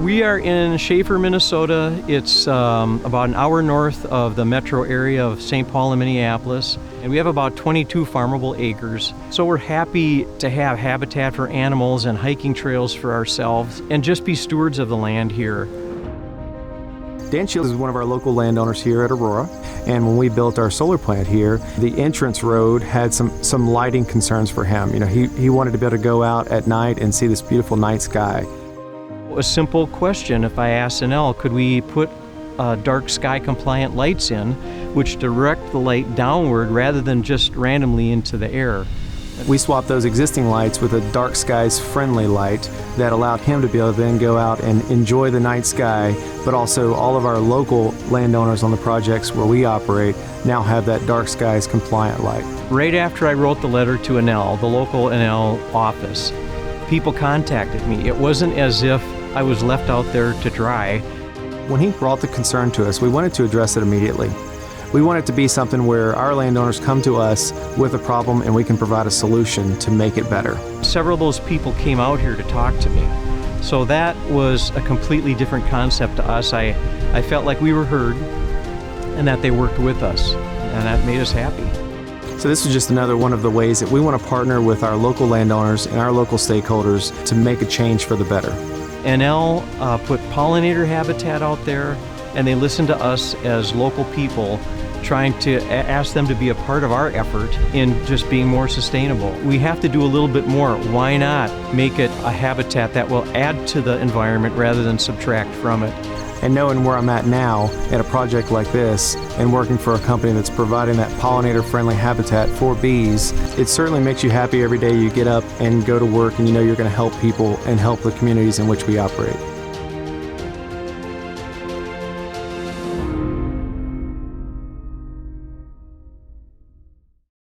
We are in Schaefer, Minnesota. It's about an hour north of the metro area of St. Paul and Minneapolis. And we have about 22 farmable acres. So we're happy to have habitat for animals and hiking trails for ourselves and just be stewards of the land here. Dan Shields is one of our local landowners here at Aurora, and when we built our solar plant here, the entrance road had some lighting concerns for him. You know, he wanted to be able to go out at night and see this beautiful night sky. A simple question, if I asked Enel, could we put dark sky compliant lights in, which direct the light downward rather than just randomly into the air? We swapped those existing lights with a dark skies friendly light that allowed him to be able to then go out and enjoy the night sky, but also all of our local landowners on the projects where we operate now have that dark skies compliant light. Right after I wrote the letter to Enel, the local Enel office, people contacted me. It wasn't as if I was left out there to dry. When he brought the concern to us, we wanted to address it immediately. We want it to be something where our landowners come to us with a problem and we can provide a solution to make it better. Several of those people came out here to talk to me. So that was a completely different concept to us. I felt like we were heard and that they worked with us, and that made us happy. So this is just another one of the ways that we want to partner with our local landowners and our local stakeholders to make a change for the better. Enel put pollinator habitat out there, and they listened to us as local people trying to ask them to be a part of our effort in just being more sustainable. We have to do a little bit more. Why not make it a habitat that will add to the environment rather than subtract from it? And knowing where I'm at now at a project like this and working for a company that's providing that pollinator-friendly habitat for bees, it certainly makes you happy every day you get up and go to work and you know you're going to help people and help the communities in which we operate.